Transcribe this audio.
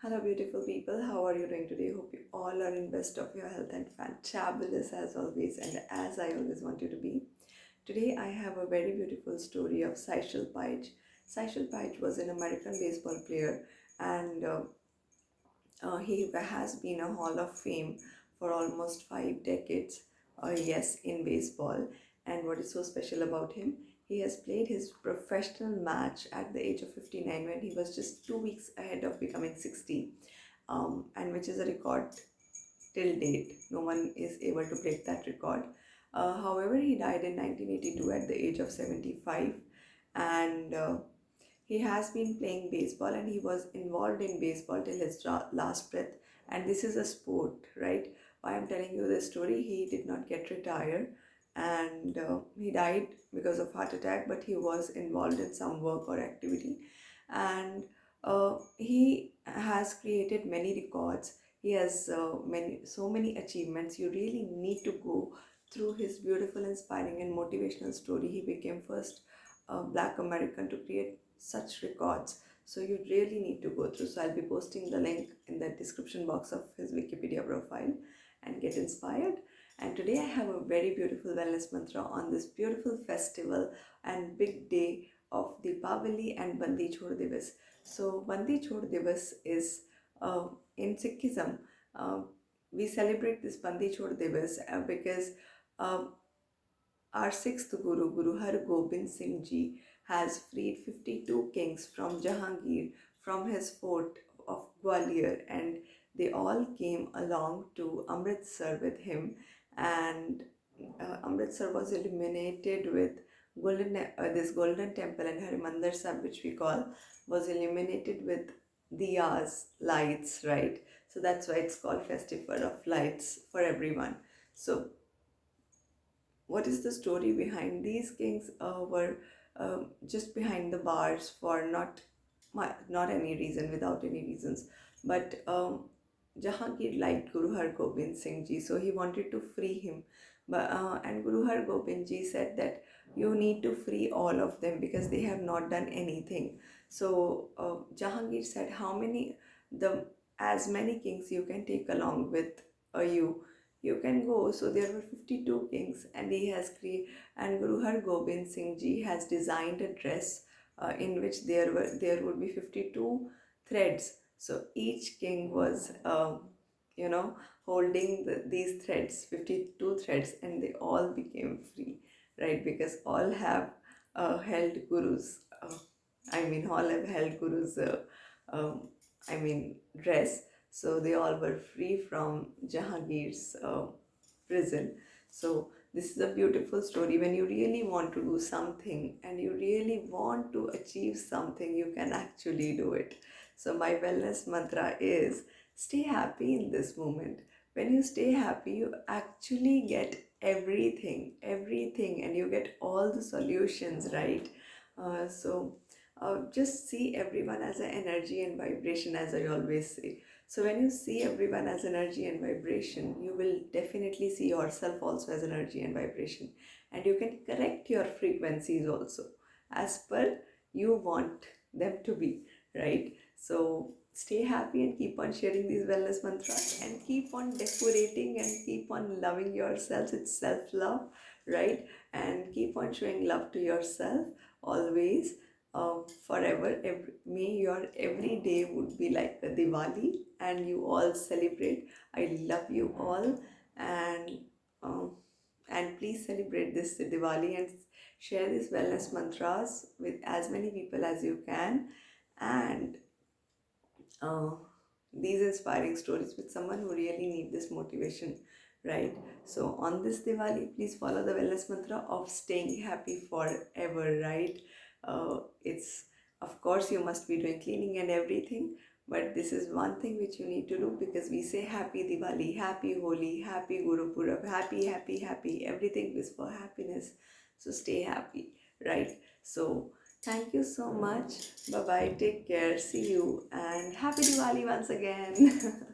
Hello, beautiful people. How are you doing today? Hope you all are in best of your health and fantabulous as always, and as I always want you to be. Today, I have a very beautiful story of Saichel Paich. Saichel Paich was an American baseball player, and he has been a Hall of Fame for almost 5 decades. Yes, in baseball. And what is so special about him? He has played his professional match at the age of 59 when he was just 2 weeks ahead of becoming 60, and which is a record till date. No one is able to break that record. However, he died in 1982 at the age of 75, and he has been playing baseball and he was involved in baseball till his last breath. And this is a sport, right? Why I'm telling you this story, he did not get retired, and he died because of heart attack, but he was involved in some work or activity. And he has created many records. He has so many achievements. You really need to go through his beautiful, inspiring, and motivational story. He became first Black American to create such records. So you really need to go through. So I'll be posting the link in the description box of his Wikipedia profile and get inspired. And today I have a very beautiful wellness mantra on this beautiful festival and big day of Deepavali and Bandi Chhod Divas. So Bandi Chhod Divas is in Sikhism. Uh, we celebrate this Bandi Chhod Divas because uh, our sixth Guru, Guru Har Gobind Singh Ji, has freed 52 kings from Jahangir from his fort of Gwalior, and they all came along to Amritsar with him. And Amritsar was illuminated with this golden temple, and Harimandir Sahib, which we call, was illuminated with diyas, lights, right? So that's why it's called Festival of Lights for everyone. So what is the story behind these kings were just behind the bars for not any reason, without any reasons, but Jahangir liked Guru Har Gobind Singh Ji, so he wanted to free him. And Guru Har Gobind Ji said that you need to free all of them because they have not done anything. So Jahangir said, how many, the as many kings you can take along with you can go. So there were 52 kings, and he has created, and Guru Har Gobind Singh Ji has designed a dress in which there would be 52 threads. So each king was you know holding these threads, 52 threads, and they all became free, right? Because all have held gurus. All have held gurus. Um, dress. So they all were free from Jahangir's prison. So this is a beautiful story. When you really want to do something and you really want to achieve something, you can actually do it. So my wellness mantra is stay happy in this moment. When you stay happy, you actually get everything, and you get all the solutions, right? Just see everyone as an energy and vibration, as I always say. So when you see everyone as energy and vibration, you will definitely see yourself also as energy and vibration. And you can correct your frequencies also as per you want them to be, right? So stay happy and keep on sharing these wellness mantras and keep on decorating and keep on loving yourself. It's self-love, right? And keep on showing love to yourself always, forever. May your every day would be like a Diwali and you all celebrate. I love you all, and um, please celebrate this Diwali and share these wellness mantras with as many people as you can, and uh, these inspiring stories with someone who really need this motivation, right? So on this Diwali, please follow the wellness mantra of staying happy forever, right? It's, of course, you must be doing cleaning and everything, but this is one thing which you need to do, because we say happy Diwali, happy Holi, happy Guru Purab, happy, everything is for happiness. So stay happy, right? So thank you so much. Bye bye. Take care. See you. And happy Diwali once again.